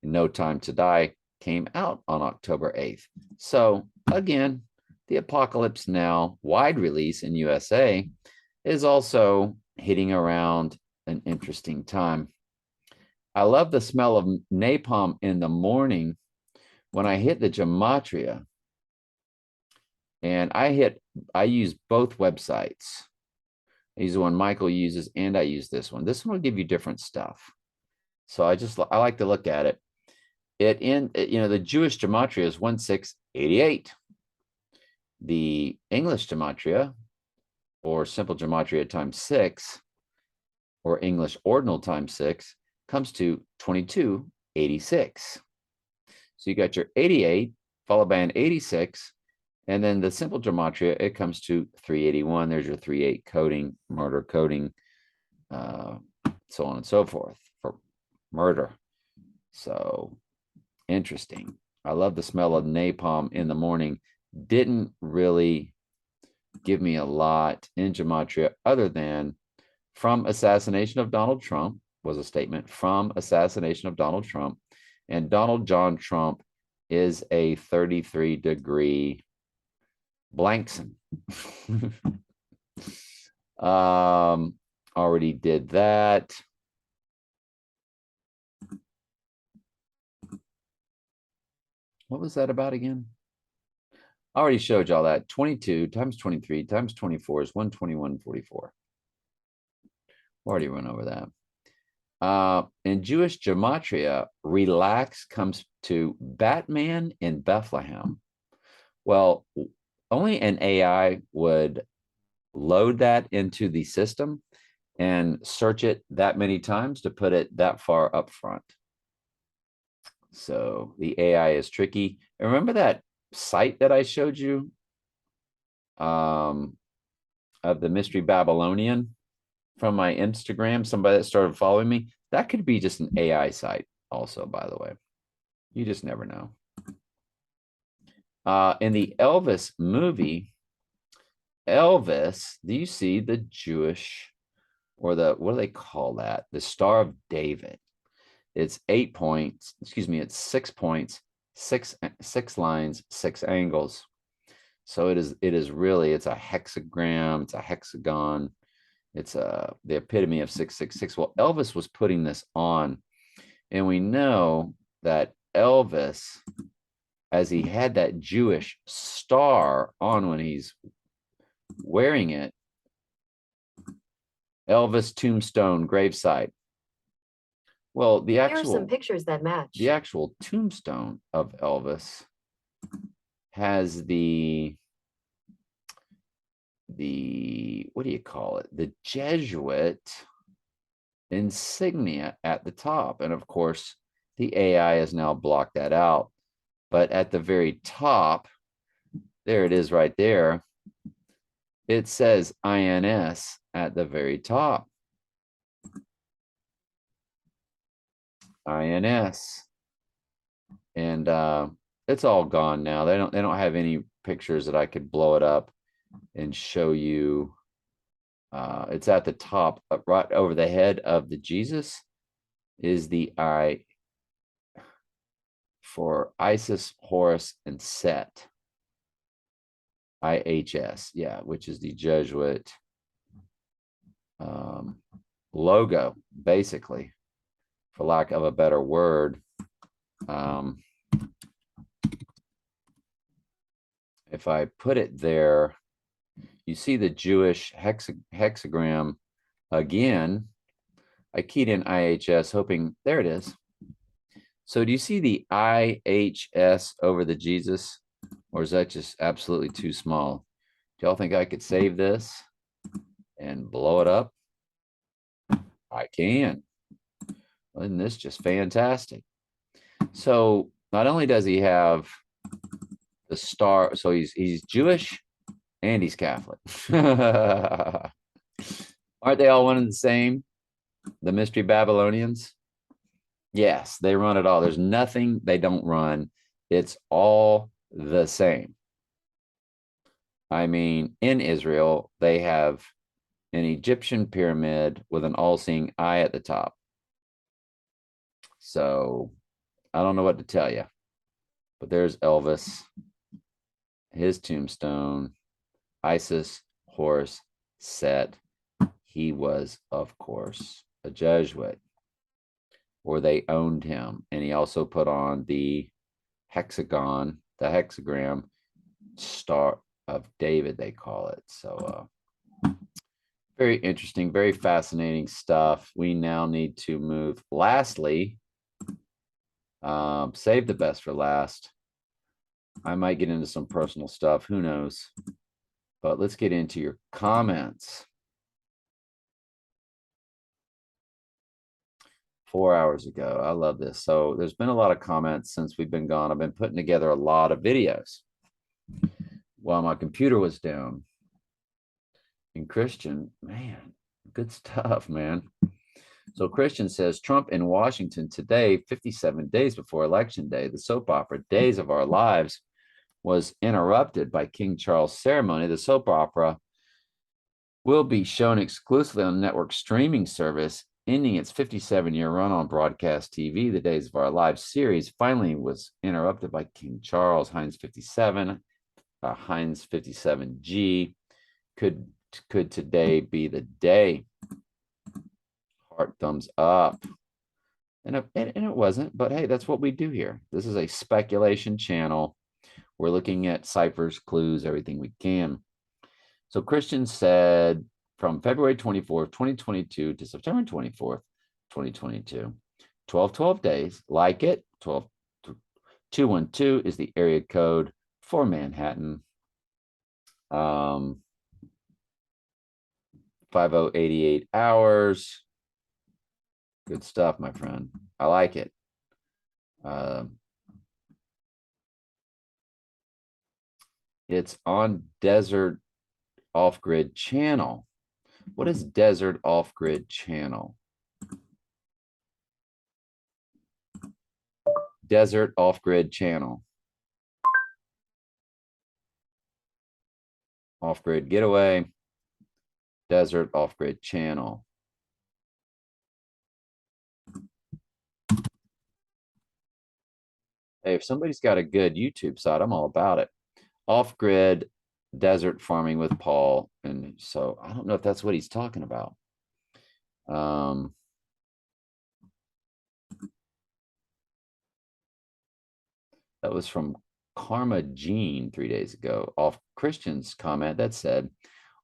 No Time to Die came out on October 8th. So again, the Apocalypse Now wide release in USA is also hitting around an interesting time. I love the smell of napalm in the morning when I hit the gematria. And I use both websites. I use the one Michael uses, and I use this one. This one will give you different stuff. So I like to look at it. The Jewish gematria is 1688. The English gematria, or simple gematria times 6, or English ordinal times 6, comes to 2286. So you got your 88 followed by an 86, and then the simple gematria, it comes to 381. There's your 3/8 coding, murder coding, so on and so forth for murder. So interesting. I love the smell of napalm in the morning. Didn't really give me a lot in gematria other than from assassination of Donald Trump was a statement from assassination of Donald Trump. And Donald John Trump is a 33-degree Blankson. Already did that. What was that about again? I already showed y'all that. 22 times 23 times 24 is 121.44. Already went over that. In Jewish gematria, relax comes to Batman in Bethlehem. Well, only an AI would load that into the system and search it that many times to put it that far up front. So the AI is tricky. And remember that site that I showed you of the Mystery Babylonian? from my Instagram, somebody that started following me. That could be just an AI site also, by the way. You just never know. In the Elvis movie, Elvis, do you see the Jewish or the, what do they call that? The Star of David. It's 8 points, excuse me, it's 6 points, six lines, six angles. So it is really, it's a hexagram, it's a hexagon, it's the epitome of 666. Well, Elvis was putting this on, and we know that Elvis, as he had that Jewish star on when he's wearing it, Elvis tombstone gravesite. Well, Here are some pictures that match. The actual tombstone of Elvis has the what do you call it? The Jesuit insignia at the top. And of course, the AI has now blocked that out. But at the very top, there it is right there. It says INS at the very top. INS. And it's all gone now. They don't have any pictures that I could blow it up and show you. It's at the top, right over the head of the Jesus is the I for Isis, Horus, and Set. IHS, yeah, which is the Jesuit logo, basically, for lack of a better word. If I put it there, you see the Jewish hexagram again. I keyed in IHS, hoping, there it is. So do you see the IHS over the Jesus? Or is that just absolutely too small? Do y'all think I could save this and blow it up? I can. Isn't this just fantastic? So not only does he have the star, so he's Jewish and he's Catholic. Aren't they all one and the same? The Mystery Babylonians? Yes, they run it all. There's nothing they don't run. It's all the same. I mean, in Israel, they have an Egyptian pyramid with an all-seeing eye at the top. So I don't know what to tell you, but there's Elvis, his tombstone, Isis, Horus, Set. He was, of course, a Jesuit, or they owned him. And he also put on the hexagon, the hexagram, Star of David, they call it. So very interesting, very fascinating stuff. We now need to move. Lastly, save the best for last. I might get into some personal stuff, who knows? But let's get into your comments. 4 hours ago. I love this. So there's been a lot of comments since we've been gone. I've been putting together a lot of videos while my computer was down. And Christian, man, good stuff, man. So Christian says, Trump in Washington today, 57 days before Election Day, the soap opera Days of Our Lives was interrupted by King Charles ceremony. The soap opera will be shown exclusively on network streaming service, ending its 57-year run on broadcast TV. The Days of Our Lives series finally was interrupted by King Charles. Heinz 57, Heinz 57G. Could today be the day? Heart thumbs up. And it wasn't, but hey, that's what we do here. This is a speculation channel. We're looking at ciphers, clues, everything we can. So Christian said from February 24th, 2022 to September 24th, 2022, 12 days, like it, 212 is the area code for Manhattan. 5088 hours. Good stuff, my friend. I like it. It's on Desert Off-Grid channel. What is desert off-grid channel? Desert off-grid channel. Off-grid getaway. Desert off-grid channel. Hey, if somebody's got a good YouTube site, I'm all about it. Off-grid desert farming with Paul. And so I don't know if that's what he's talking about. That was from Karma Jean 3 days ago. Off Christian's comment that said,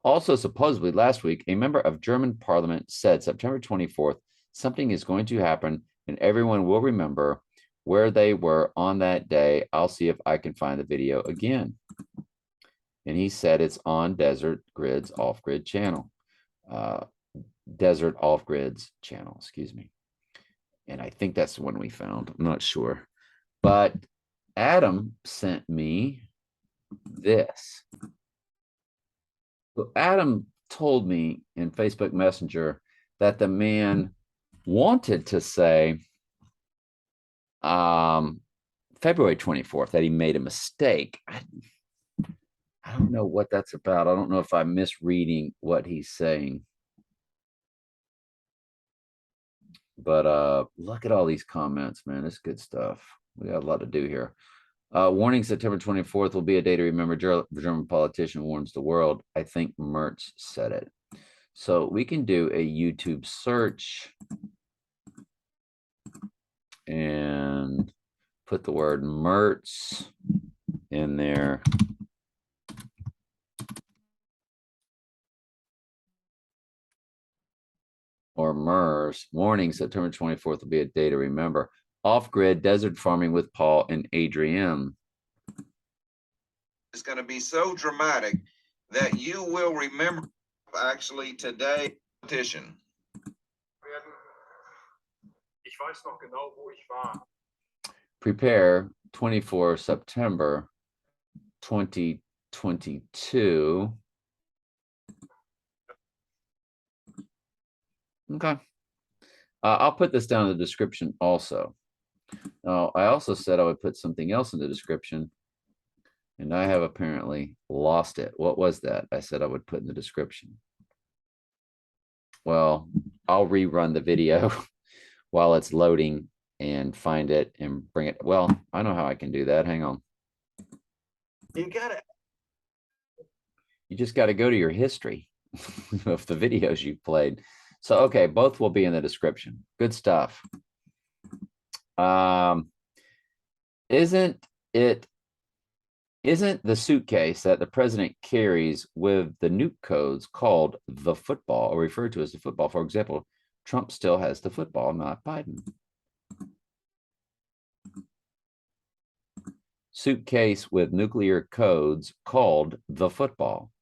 also supposedly last week, a member of German parliament said September 24th, something is going to happen and everyone will remember where they were on that day. I'll see if I can find the video again. And he said it's on Desert Grid's off-grid channel. Desert off-grids channel, excuse me. And I think that's the one we found. I'm not sure. But Adam sent me this. So Adam told me in Facebook Messenger that the man wanted to say February 24th, that he made a mistake. I don't know what that's about. I don't know if I'm misreading what he's saying. But look at all these comments, man. It's good stuff. We got a lot to do here. Warning, September 24th will be a day to remember. German politician warns the world. I think Mertz said it. So we can do a YouTube search and put the word Mertz in there. Or MERS. Warning, September 24th will be a day to remember. Off-grid desert farming with Paul and Adrienne. It's going to be so dramatic that you will remember actually today petition. Ich weiß noch genau, wo ich war. Prepare 24 September 2022. Okay. I'll put this down in the description also. Now, I also said I would put something else in the description, and I have apparently lost it. What was that? I said I would put in the description. Well, I'll rerun the video while it's loading and find it and bring it. Well, I know how I can do that. Hang on. You just got to go to your history of the videos you've played. So, okay, both will be in the description. Good stuff. Isn't the suitcase that the president carries with the nuke codes called the football, or referred to as the football? For example, Trump still has the football, not Biden. Suitcase with nuclear codes called the football.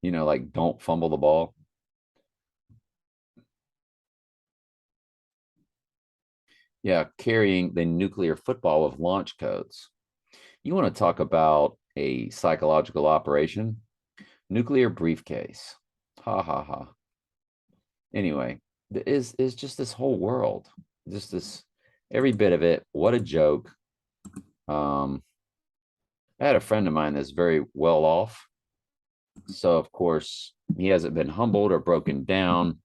You know, like don't fumble the ball. Yeah, carrying the nuclear football with launch codes. You want to talk about a psychological operation? Nuclear briefcase. Ha ha ha. Anyway, is just this whole world. Just this, every bit of it. What a joke. I had a friend of mine that's very well off. So, of course, he hasn't been humbled or broken down.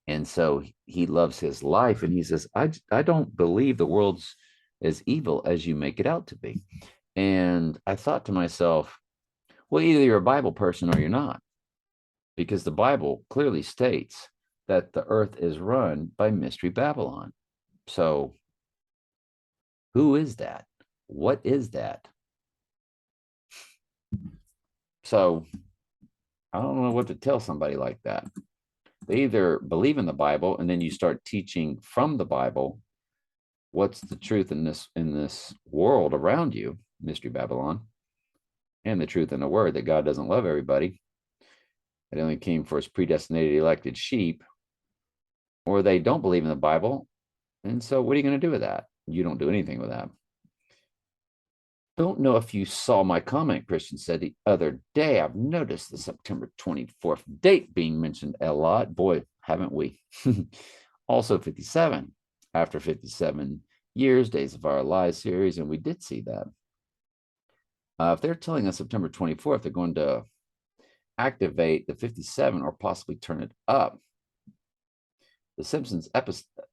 And so he loves his life. And he says, I don't believe the world's as evil as you make it out to be. And I thought to myself, well, either you're a Bible person or you're not. Because the Bible clearly states that the earth is run by Mystery Babylon. So who is that? What is that? So I don't know what to tell somebody like that. They either believe in the Bible and then you start teaching from the Bible what's the truth in this world around you, Mystery Babylon, and the truth in the word that God doesn't love everybody. It only came for his predestinated elected sheep, or they don't believe in the Bible. And so what are you going to do with that? You don't do anything with that. Don't know if you saw my comment, Christian said the other day. I've noticed the September 24th date being mentioned a lot. Boy, haven't we? Also 57, after 57 years, Days of Our Lives series, and we did see that. If they're telling us September 24th, they're going to activate the 57 or possibly turn it up. The Simpsons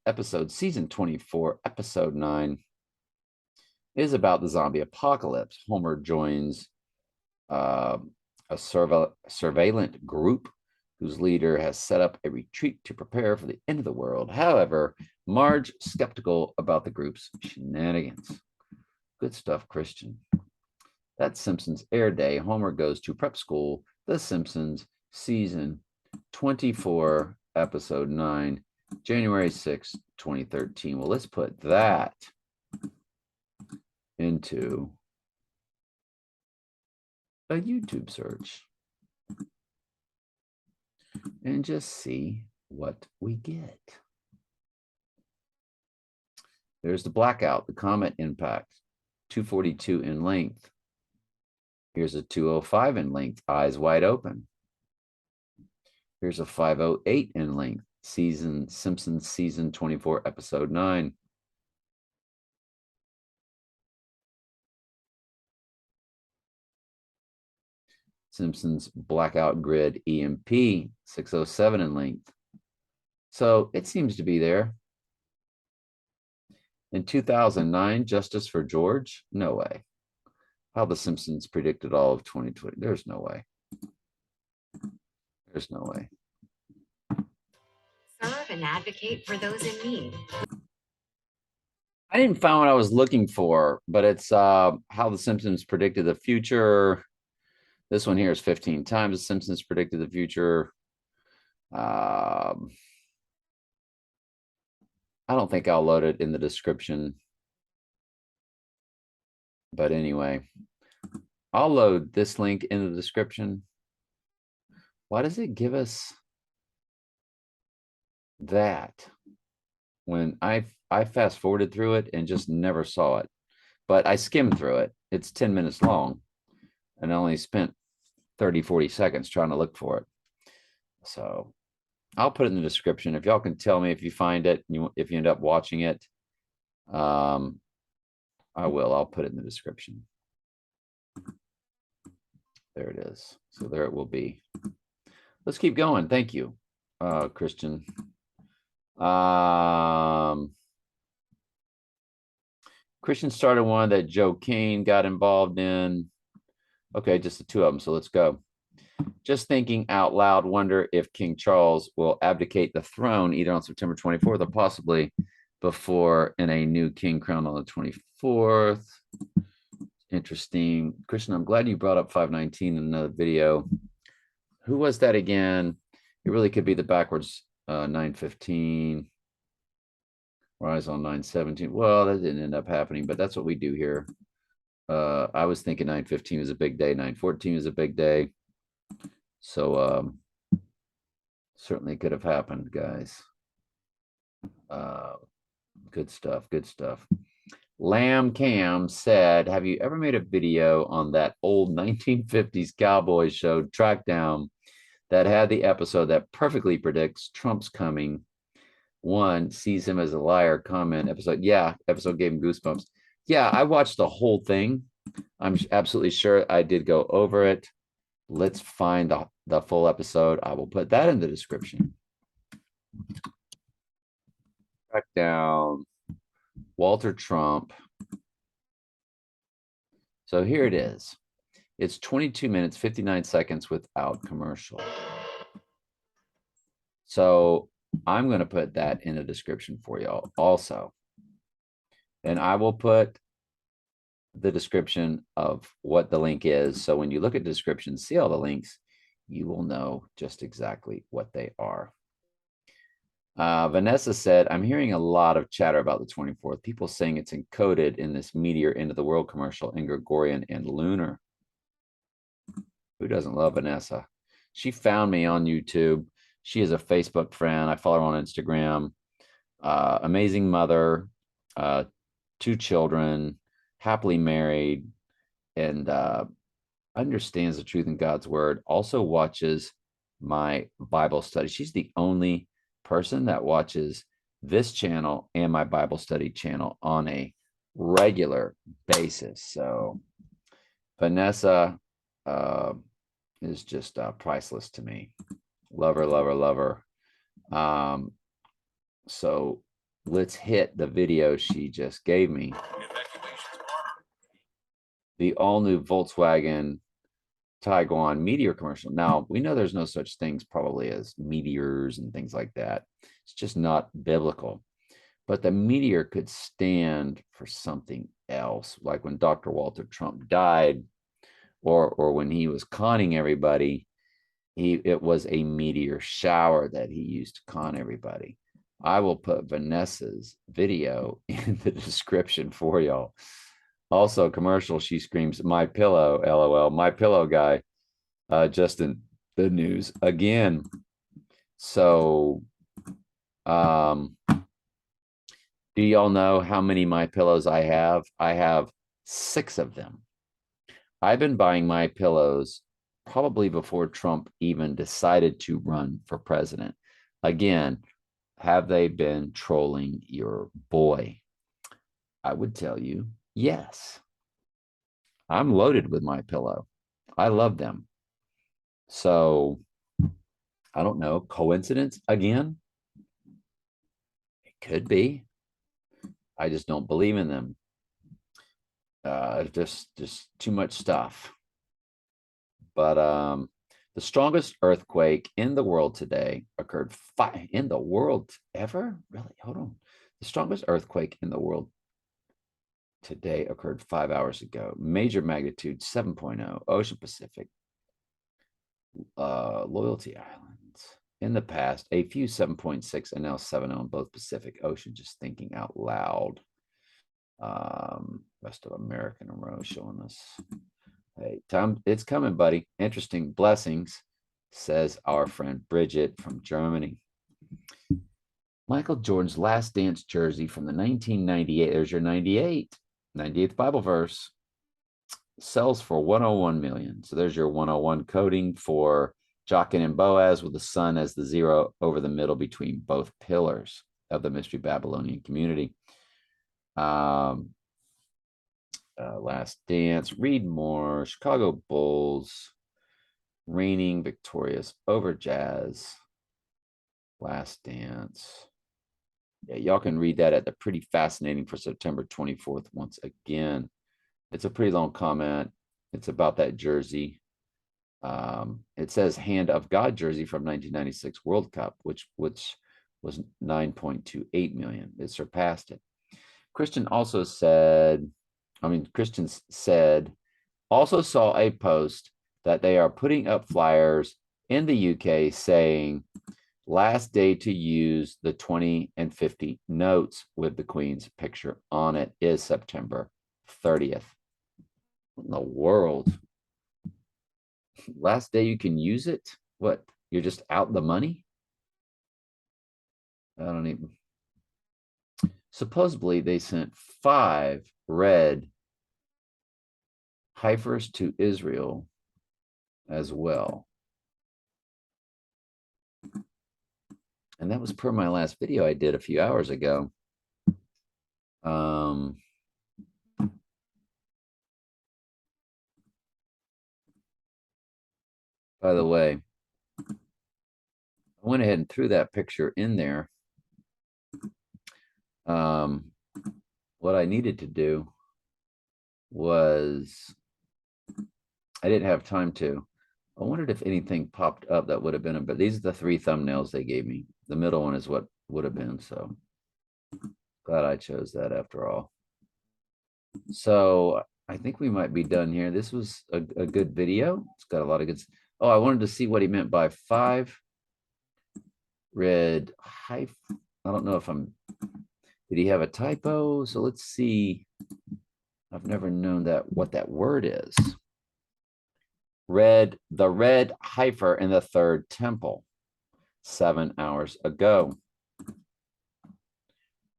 episode, season 24, episode 9, is about the zombie apocalypse. Homer joins a surveillance group whose leader has set up a retreat to prepare for the end of the world. However, Marge skeptical about the group's shenanigans. Good stuff, Christian. That's Simpsons air day. Homer goes to prep school. The Simpsons, season 24, episode 9, January 6, 2013. Well, let's put that into a YouTube search and just see what we get. There's the blackout, the comet impact, 242 in length. Here's a 205 in length, eyes wide open. Here's a 508 in length, Simpsons season 24, episode 9. Simpsons blackout grid EMP, 607 in length. So it seems to be there. In 2009, Justice for George? No way. How the Simpsons predicted all of 2020. There's no way. There's no way. Serve and advocate for those in need. I didn't find what I was looking for, but it's how the Simpsons predicted the future. This one here is 15 times the Simpsons predicted the future. I don't think I'll load it in the description. But anyway, I'll load this link in the description. Why does it give us that when I fast forwarded through it and just never saw it? But I skimmed through it. It's 10 minutes long and I only spent 30-40 seconds trying to look for it. So I'll put it in the description. If y'all can tell me if you find it, if you end up watching it, I will. I'll put it in the description. There it is. So there it will be. Let's keep going. Thank you, Christian. Christian started one that Joe Kane got involved in. Okay, just the two of them. So let's go. Just thinking out loud, wonder if King Charles will abdicate the throne either on September 24th or possibly before in a new king crowned on the 24th. Interesting. Christian, I'm glad you brought up 519 in another video. Who was that again? It really could be the backwards 915. Rise on 917. Well, that didn't end up happening, but that's what we do here. I was thinking 915 was a big day. 914 was a big day. So certainly could have happened, guys. Good stuff. Good stuff. Lamb Cam said, have you ever made a video on that old 1950s cowboy show Trackdown that had the episode that perfectly predicts Trump's coming? One sees him as a liar. Comment episode. Yeah, episode gave him goosebumps. Yeah, I watched the whole thing. I'm absolutely sure I did go over it. Let's find the full episode. I will put that in the description. Track down Walter Trump. So here it is. It's 22 minutes, 59 seconds without commercial. So I'm going to put that in the description for y'all also. And I will put the description of what the link is. So when you look at the description, see all the links, you will know just exactly what they are. Vanessa said, I'm hearing a lot of chatter about the 24th. People saying it's encoded in this meteor end of the world commercial in Gregorian and lunar. Who doesn't love Vanessa? She found me on YouTube. She is a Facebook friend. I follow her on Instagram. Amazing mother, 2 children, happily married, and understands the truth in God's word, also watches my Bible study. She's the only person that watches this channel and my Bible study channel on a regular basis. So Vanessa is just priceless to me. Love her, love her, love her. So let's hit the video she just gave me. The all-new Volkswagen Tiguan meteor commercial. Now, we know there's no such things probably as meteors and things like that. It's just not biblical. But the meteor could stand for something else, like when Dr. Walter Trump died, or when he was conning everybody, it was a meteor shower that he used to con everybody. I will put Vanessa's video in the description for y'all. Also, commercial, she screams, "My pillow, LOL, my pillow guy," just in the news again. So, do y'all know how many My Pillows I have? I have 6 of them. I've been buying My Pillows probably before Trump even decided to run for president. Again, have they been trolling your boy? I would tell you, yes. I'm loaded with My Pillow. I love them. So, I don't know. Coincidence again? It could be. I just don't believe in them. Just too much stuff. But the strongest earthquake in the world today occurred in the world ever? Really? Hold on. The strongest earthquake in the world today occurred 5 hours ago. Major magnitude 7.0, Ocean Pacific, Loyalty Islands. In the past, a few 7.6 and now 7.0 on both Pacific Ocean. Just thinking out loud. Rest of America in a row showing us. Hey, Tom, it's coming, buddy. Interesting blessings, says our friend Bridget from Germany. Michael Jordan's Last Dance jersey from the 1998. There's your 98th Bible verse. Sells for 101 million. So there's your 101 coding for Jachin and Boaz with the sun as the 0 over the middle between both pillars of the mystery Babylonian community. Last Dance, read more, Chicago Bulls, reigning victorious over Jazz, Last Dance. Yeah, y'all can read that at the Pretty Fascinating for September 24th once again. It's a pretty long comment. It's about that jersey. It says Hand of God jersey from 1996 World Cup, which was 9.28 million. It surpassed it. Christians said, also saw a post that they are putting up flyers in the UK saying last day to use the 20 and 50 notes with the Queen's picture on it is September 30th. What in the world? Last day you can use it? What? You're just out the money? I don't even. Supposedly they sent 5 red heifers to Israel as well. And that was per my last video I did a few hours ago. By the way, I went ahead and threw that picture in there. What I needed to do was, I didn't have time to. I wondered if anything popped up that would have been, but these are the 3 thumbnails they gave me. The middle one is what would have been, so glad I chose that after all. So I think we might be done here. This was a good video. It's got a lot of good. Oh, I wanted to see what he meant by 5 red hyphen. I don't know if did he have a typo? So let's see. I've never known what that word is. The red heifer in the 3rd temple 7 hours ago.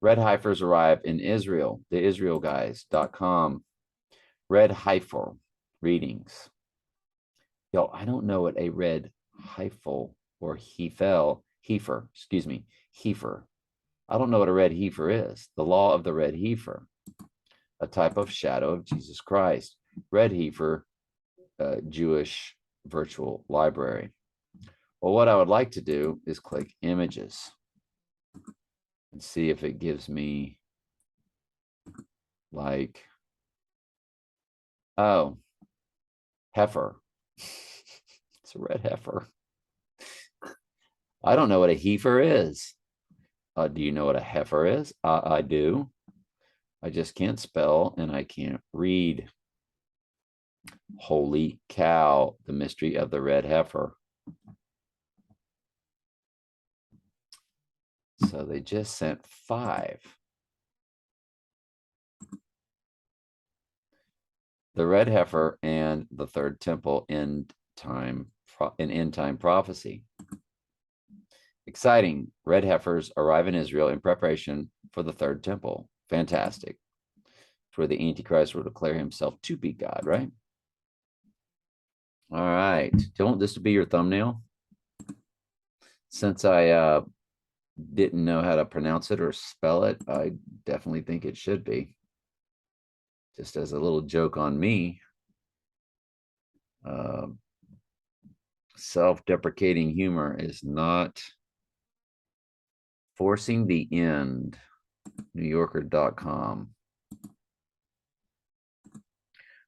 Red heifers arrive in Israel, theisraelguys.com. Red heifer, readings. Yo, I don't know what a red heifel or heifer, excuse me, heifer. I don't know what a red heifer is. The law of the red heifer, a type of shadow of Jesus Christ. Red heifer, Jewish virtual library. Well, what I would like to do is click images and see if it gives me like, oh, heifer. It's a red heifer. I don't know what a heifer is. Do you know what a heifer is? I do. I just can't spell and I can't read. Holy cow, the mystery of the red heifer. So they just sent 5. The red heifer and the third temple end time prophecy. Exciting. Red heifers arrive in Israel in preparation for the third temple. Fantastic. It's where the Antichrist will declare himself to be God, right? All right. Do you want this to be your thumbnail? Since I didn't know how to pronounce it or spell it, I definitely think it should be. Just as a little joke on me. Self-deprecating humor is not forcing the end. NewYorker.com.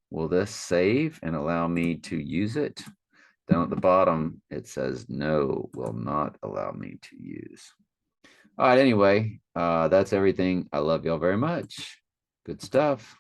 Will this save and allow me to use it? Down at the bottom, it says no, will not allow me to use. All right, anyway, that's everything. I love y'all very much. Good stuff.